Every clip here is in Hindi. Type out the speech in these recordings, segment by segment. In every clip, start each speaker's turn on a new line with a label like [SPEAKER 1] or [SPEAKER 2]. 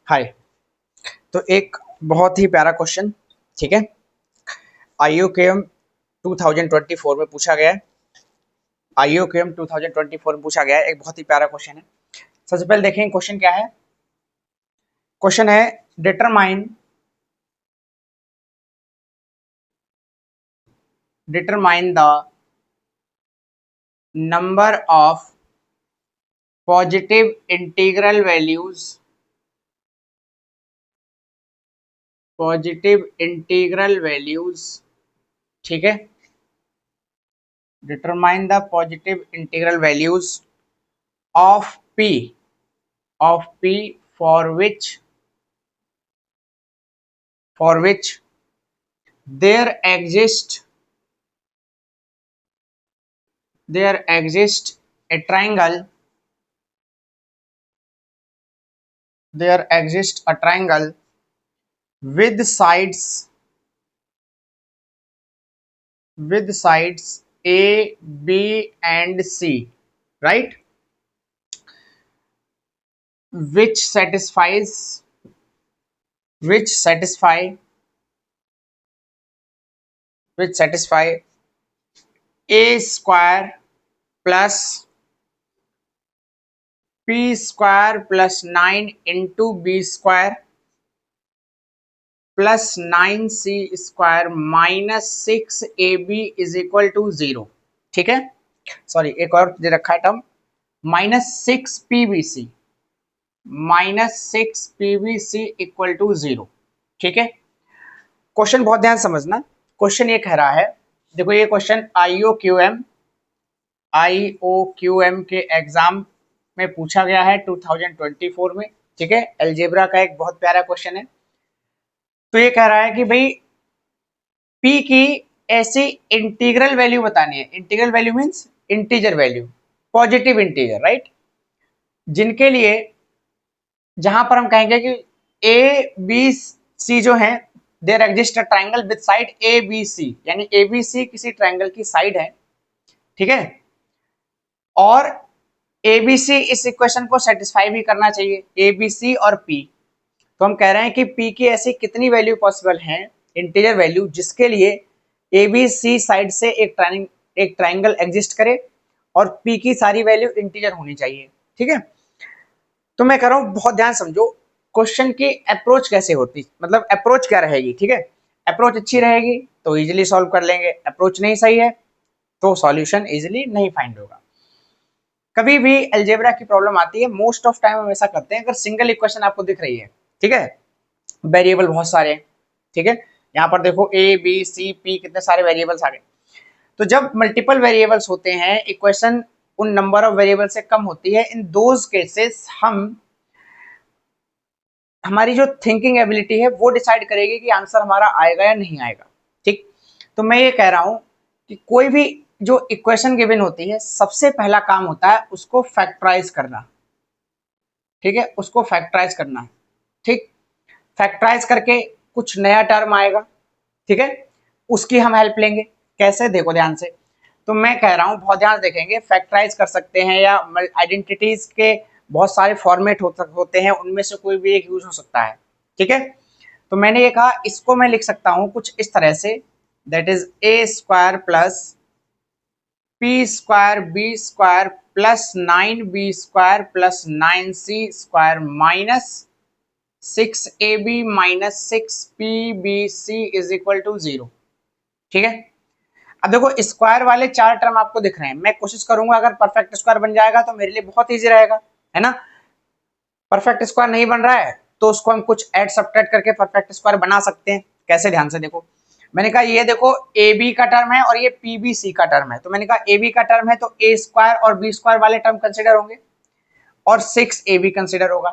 [SPEAKER 1] हाय। तो एक बहुत ही प्यारा क्वेश्चन, ठीक है, IUCAM 2024 में पूछा गया है। IUCAM 2024 में पूछा गया है, एक बहुत ही प्यारा क्वेश्चन है। सबसे पहले देखें क्वेश्चन क्या है। क्वेश्चन है determine the number of positive integral values, ठीक है, determine the positive integral values of p for which there exists a triangle with sides A, B and C, right, which satisfy A square plus P square plus 9 into B square plus 9C square minus 6AB is equal to 0, ठीक है। सॉरी, एक और दे रखा है टर्म -6 PBC इक्वल टू 0, ठीक है। क्वेश्चन बहुत ध्यान समझना। क्वेश्चन ये कह रहा है, देखो ये क्वेश्चन IOQM के एग्जाम में पूछा गया है 2024 में, ठीक है। अलजेब्रा का एक बहुत प्यारा क्वेश्चन है। तो ये कह रहा है कि भाई P की ऐसी इंटीग्रल वैल्यू बतानी है। Integral value means integer value, positive integer, right, जिनके लिए जहां पर हम कहेंगे कि ABC जो है, there exist a triangle with side ABC, यानी ABC किसी ट्राइंगल की साइड है, ठीक है। और ABC इस इक्वेशन को सेटिस्फाई भी करना चाहिए, ABC और P। तो हम कह रहे हैं कि P की ऐसी कितनी वैल्यू पॉसिबल है, इंटीजर वैल्यू, जिसके लिए ABC साइड से एक ट्राइंगल एग्जिस्ट करे और P की सारी वैल्यू इंटीजर होनी चाहिए, ठीक है। तो मैं कह रहा हूं बहुत ध्यान समझो क्वेश्चन की अप्रोच कैसे होती, मतलब अप्रोच क्या रहेगी, ठीक है। अप्रोच अच्छी रहेगी तो इजीली सॉल्व कर लेंगे, अप्रोच नहीं सही है तो सॉल्यूशन इजीली नहीं फाइंड होगा। कभी भी अलजेब्रा की प्रॉब्लम आती है, मोस्ट ऑफ टाइम हम ऐसा करते हैं, अगर सिंगल इक्वेशन आपको दिख रही है, ठीक है, वेरिएबल बहुत सारे हैं, ठीक है, यहाँ पर देखो A B C P कितने सारे वेरिएबल्स आ गए। तो जब मल्टीपल वेरिएबल्स होते हैं, इक्वेशन उन नंबर ऑफ वेरिएबल से कम होती है, इन दोज केसेस हमारी जो थिंकिंग एबिलिटी है वो डिसाइड करेगी कि आंसर हमारा आएगा या नहीं आएगा, ठीक। तो मैं ये कह रहा हूं कि कोई भी जो इक्वेशन गिवन होती है, सबसे पहला काम होता है उसको फैक्टराइज करना, ठीक है, उसको फैक्टराइज करना, ठीक। फैक्टराइज करके कुछ नया टर्म आएगा, ठीक है, उसकी हम हेल्प लेंगे। कैसे, देखो ध्यान से। तो मैं कह रहा हूं बहुत ध्यान से देखेंगे, फैक्टराइज कर सकते हैं या आइडेंटिटीज के बहुत सारे फॉर्मेट होते हैं, उनमें से कोई भी एक यूज हो सकता है, ठीक है। तो मैंने ये कहा, इसको मैं लिख सकता हूं कुछ इस तरह से, that is A square plus P square B square plus 9B square plus 9C square minus 6AB minus 6PBC is equal to 0, ठीक है। अब देखो स्क्वायर वाले चार टर्म आपको दिख रहे हैं, मैं कोशिश करूंगा अगर परफेक्ट स्क्वायर बन जाएगा तो मेरे लिए बहुत इजी रहेगा, है ना। परफेक्ट स्क्वायर नहीं बन रहा है तो उसको हम कुछ ऐड सब्ट्रैक्ट करके परफेक्ट स्क्वायर बना सकते हैं। कैसे, ध्यान से देखो। मैंने कहा ये देखो AB का टर्म है और ये PBC का टर्म है, तो मैंने कहा AB का टर्म है तो A स्क्वायर और B स्क्वायर वाले टर्म कंसिडर होंगे और 6AB कंसिडर होगा।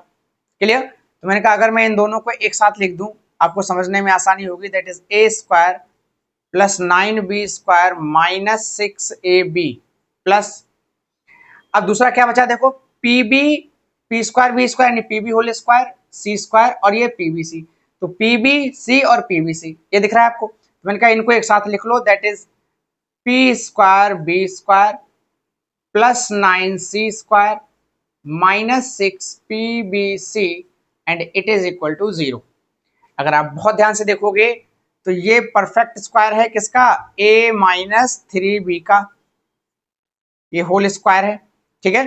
[SPEAKER 1] क्लियर। तो मैंने कहा अगर मैं इन दोनों को एक साथ लिख दूं, आपको समझने में आसानी होगी, that is A square plus 9B square minus 6AB plus, अब दूसरा क्या बचा देखो, P स्क्वायर B स्क्वायर यानी PB whole square C square और ये PBC, तो PBC और PBC ये दिख रहा है आपको। तो मैंने कहा इनको एक साथ लिख लो, that is P square B square plus 9C square minus 6PBC and it is equal to 0। अगर आप बहुत ध्यान से देखोगे तो ये परफेक्ट स्क्वायर है किसका, a माइनस 3b का, ये होल स्क्वायर है, ठीक है।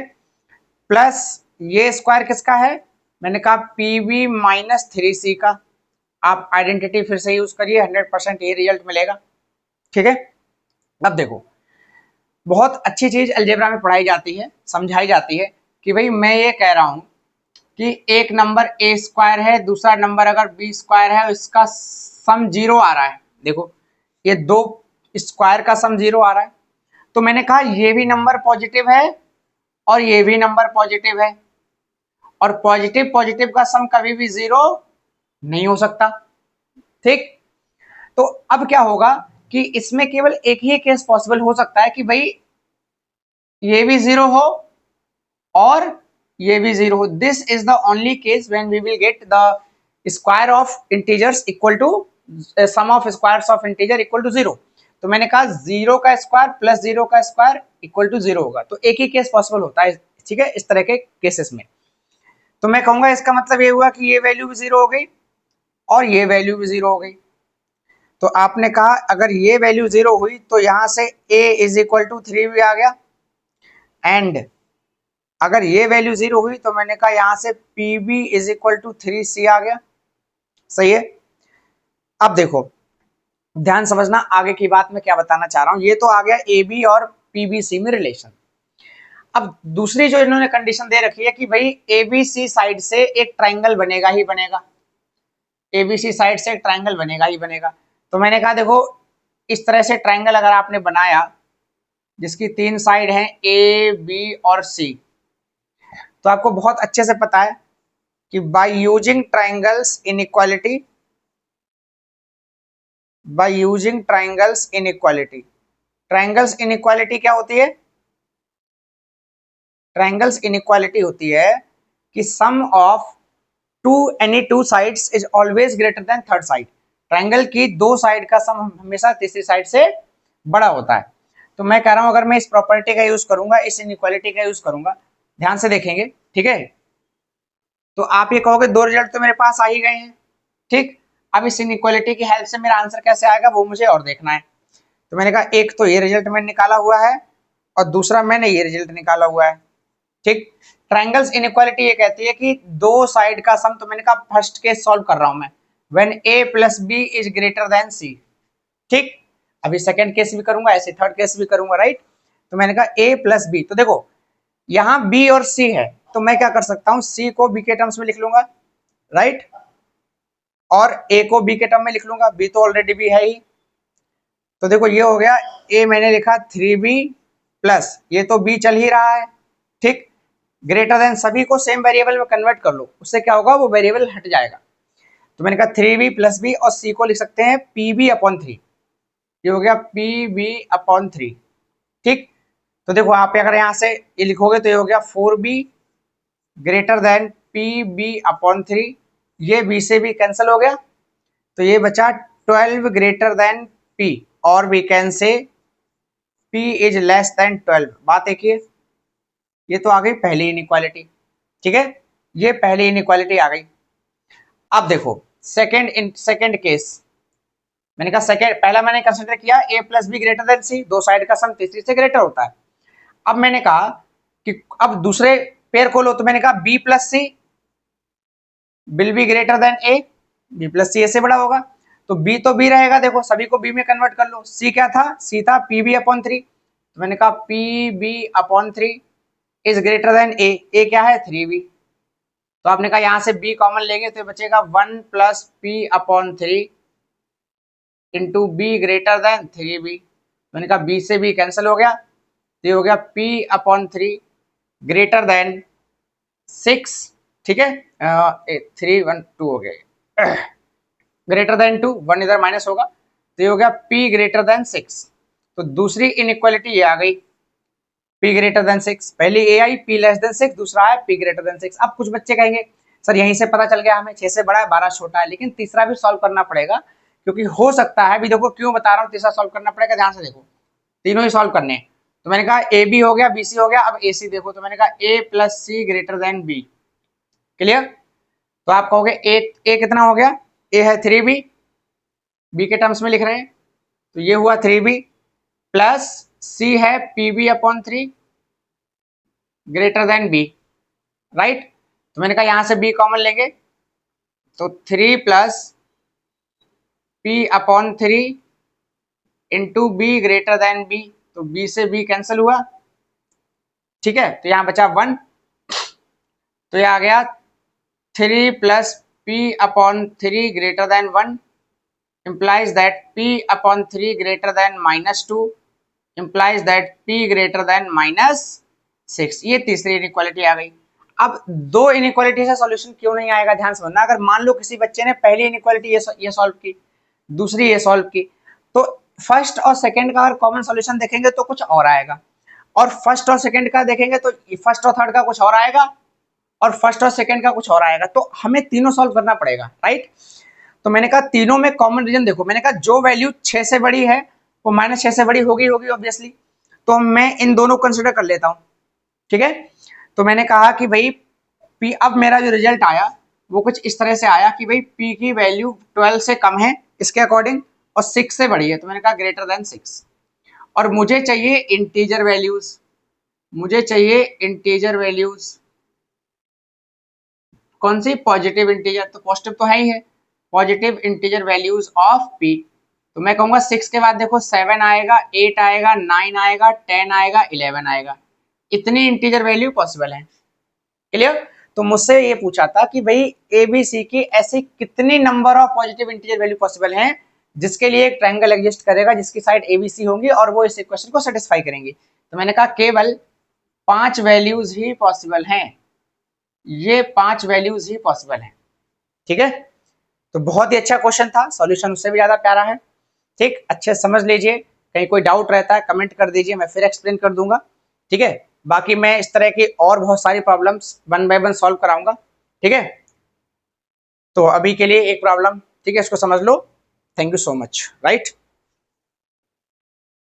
[SPEAKER 1] प्लस ये स्क्वायर किसका है, मैंने कहा pb माइनस 3c का। आप आइडेंटिटी फिर से यूज करिए, 100% ये रिजल्ट मिलेगा, ठीक है। अब देखो, बहुत अच्छी चीज अलजेब्रा में पढ़ाई जाती है, समझाई जाती है कि भाई मैं ये कह रहा हूं कि एक नंबर ए स्क्वायर है, दूसरा नंबर अगर बी स्क्वायर है, इसका सम 0 आ रहा है। देखो ये दो स्क्वायर का सम 0 आ रहा है, तो मैंने कहा ये भी नंबर पॉजिटिव है और ये भी नंबर पॉजिटिव है, और पॉजिटिव पॉजिटिव का सम कभी भी 0 नहीं हो सकता, ठीक। तो अब क्या होगा कि इसमें केवल एक ही केस पॉसिबल हो सकता है कि भाई ये भी 0 हो और ये भी 0 हो। This is the only case when we will get the square of integers equal to sum of squares of integer equal to 0। तो मैंने कहा 0 का स्क्वायर प्लस 0 का स्क्वायर इक्वल टू 0 होगा, तो एक ही केस पॉसिबल होता है, ठीक है, इस तरह के केसेस में। तो मैं कहूंगा इसका मतलब ये हुआ कि ये वैल्यू भी 0 हो गई और ये वैल्यू भी 0 हो गई। तो आपने कहा अगर ये वैल्यू 0 हुई तो यहां से a इज इक्वल टू 3 भी आ गया, एंड अगर ये वैल्यू 0 हुई तो मैंने कहा यहां से pb is equal to 3c आ गया, सही है। अब देखो ध्यान समझना, आगे की बात मैं क्या बताना चाह रहा हूं। ये तो आ गया ab और pbc में रिलेशन। अब दूसरी जो इन्होंने कंडीशन दे रखी है कि भाई abc साइड से एक ट्राइंगल बनेगा ही बनेगा, abc साइड से एक ट्राइंगल बनेगा ही बनेगा। तो मैंने कहा देखो इस तरह से ट्राइंगल अगर आपने बनाया जिसकी 3 साइड हैं ए बी और सी, तो आपको बहुत अच्छे से पता है कि by using triangles inequality, by using triangles inequality, triangles inequality क्या होती है, ट्राइंगल्स इनइक्वालिटी होती है कि sum of any two sides is always greater than third side. Triangle की दो साइड का सम हमेशा तीसरी साइड से बड़ा होता है। तो मैं कह रहा हूं अगर मैं इस प्रॉपर्टी का यूज करूंगा, इस इनइक्वालिटी का यूज करूंगा, ध्यान से देखेंगे, ठीक है। तो आप ये कहोगे दो रिजल्ट तो मेरे पास आ ही गए हैं, ठीक। अब इस इनइक्वालिटी की हेल्प से मेरा आंसर कैसे आएगा वो मुझे और देखना है। तो मैंने कहा एक तो ये रिजल्ट मैंने निकाला हुआ है और दूसरा मैंने ये रिजल्ट निकाला हुआ है, ठीक। ट्राइंगल्स इनइक्वालिटी ये कहती है कि दो साइड का सम, तो मैंने कहा फर्स्ट केस सॉल्व कर रहा हूं मैं, when a plus B is greater than c, ठीक। अभी सेकंड केस भी करूंगा, ऐसे थर्ड केस भी करूंगा, राइट। तो मैंने कहा a प्लस बी, तो देखो यहां b और c है, तो मैं क्या कर सकता हूं, c को b के टर्म्स में लिख लूंगा, राइट, और a को b के टर्म में लिख लूंगा, b तो ऑलरेडी भी है ही। तो देखो ये हो गया, a मैंने लिखा 3b प्लस, ये तो b चल ही रहा है, ठीक। ग्रेटर देन, सभी को सेम वेरिएबल में कन्वर्ट कर लो, उससे क्या होगा वो वेरिएबल हट जाएगा। तो मैंने कहा 3b प्लस बी, और c को लिख सकते हैं pb अपॉन 3, ये हो गया pb अपॉन 3, ठीक। तो देखो आप अगर यहां से ये लिखोगे तो ये हो गया 4b greater than pb upon 3, ये b से भी कैंसिल हो गया, तो ये बचा 12 ग्रेटर देन p, और we can say p is less than 12। बात देखिए, ये तो आ गई पहली इनइक्वालिटी, ठीक है, ये पहली इनइक्वालिटी आ गई। अब देखो सेकंड केस, मैंने कहा सेकंड, पहला मैंने कंसीडर किया a plus B greater than C, दो साइड का सम तीसरी से ग्रेटर होता है। अब मैंने कहा कि अब दूसरे पेयर खोलो, तो मैंने कहा b plus C will be greater than a, b plus C से बड़ा होगा, तो b तो b रहेगा, देखो सभी को b में कन्वर्ट कर लो। c क्या था, c था pb अपॉन 3, तो मैंने कहा pb upon 3 is greater than a क्या है 3b, तो आपने कहा यहां से b कॉमन लेंगे तो बचेगा 1 plus p upon 3 into B greater then 3b, मैंने कहा b से b कैंसिल हो गया, तो ये हो गया p अपॉन 3 ग्रेटर देन 6, ठीक है, 3 1 2 हो गया, ग्रेटर देन 2, 1 इधर माइनस होगा, तो ये हो गया p ग्रेटर देन 6। तो दूसरी इनइक्वालिटी ये आ गई, p ग्रेटर देन 6, पहली a I p less than 6, दूसरा है p ग्रेटर देन 6। अब कुछ बच्चे कहेंगे सर यहीं से पता चल गया हमें 6 से बड़ा है 12 छोटा है, लेकिन तीसरा भी सॉल्व करना पड़ेगा, क्योंकि हो सकता है, भी देखो क्यों बता रहा हूँ तीसरा सॉल्व करना पड़ेगा, ध्यान से देखो, तीनों ही सॉल्व करने हैं। तो मैंने कहा ए बी हो गया, BC हो गया, अब AC देखो, तो मैंने कहा a plus C greater than b, clear. तो आप कहोगे ए कितना हो गया, ए है 3b, बी के टर्म्स में लिख रहे हैं, तो ये हुआ 3b प्लस सी है pb/3 greater than B, right. तो मैंने कहा यहां से बी कॉमन लेंगे, तो 3 plus p/3 into B greater than B, तो बी से बी कैंसिल हुआ, ठीक है, तो यहां बचा 1, तो ये आ गया 3 plus p/3 greater than 1 implies that p/3 greater than -2 implies that p greater than -6। ये तीसरी इनइक्वालिटी आ गई। अब दो इनइक्वालिटी से सॉल्यूशन क्यों नहीं आएगा, ध्यान से समझना। अगर मान लो किसी बच्चे ने पहली इनइक्वालिटी ये सॉल्व की, दूसरी ये सॉल्व की, तो फर्स्ट और सेकंड का अगर कॉमन सॉल्यूशन देखेंगे तो कुछ और आएगा, और फर्स्ट और सेकंड का देखेंगे तो फर्स्ट और थर्ड का कुछ और आएगा, और फर्स्ट और सेकंड का कुछ और आएगा। तो हमें तीनों सॉल्व करना पड़ेगा, राइट। तो मैंने कहा तीनों में कॉमन रीजन देखो, मैंने कहा जो वैल्यू 6 से बड़ी है वो -6 से बड़ी होगी ऑब्वियसली, तो मैं इन दोनों को कंसिडर कर लेता हूं, ठीक है। तो मैंने कहा कि भाई P, अब मेरा जो रिजल्ट आया वो कुछ इस तरह से आया कि भाई P की वैल्यू 12 से कम है इसके अकॉर्डिंग और 6 से बड़ी है, तो मैंने कहा ग्रेटर देन 6। और मुझे चाहिए इंटीजर वैल्यूज, मुझे चाहिए इंटीजर वैल्यूज, कौन सी, पॉजिटिव इंटीजर, तो पॉजिटिव तो है ही है, positive integer values of P। तो मैं कहूंगा 6 के बाद देखो 7 आएगा, 8 आएगा, 9 आएगा, 10 आएगा, 11 आएगा, इतनी इंटीजर वैल्यू पॉसिबल है, क्लियर। तो मुझसे ये पूछा था कि भाई ABC की ऐसी कितनी number of positive integer value possible हैं जिसके लिए एक ट्रायंगल एग्जिस्ट करेगा जिसकी साइड ABC होंगी और वो इस इक्वेशन को सेटिस्फाई करेंगी। तो मैंने कहा केवल 5 वैल्यूज ही पॉसिबल हैं, ये 5 वैल्यूज ही पॉसिबल हैं, ठीक है। तो बहुत ही अच्छा क्वेश्चन था, सॉल्यूशन उससे भी ज्यादा प्यारा है, ठीक। अच्छे से समझ लीजिए, कहीं कोई डाउट रहता है कमेंट कर दीजिए, मैं फिर एक्सप्लेन कर दूंगा, ठीक है। बाकी मैं इस तरह की और बहुत सारी प्रॉब्लम्स 1 बाय 1 सॉल्व कराऊंगा, ठीक है। तो अभी के लिए एक प्रॉब्लम, ठीक है, इसको समझ लो। Thank you so much, right.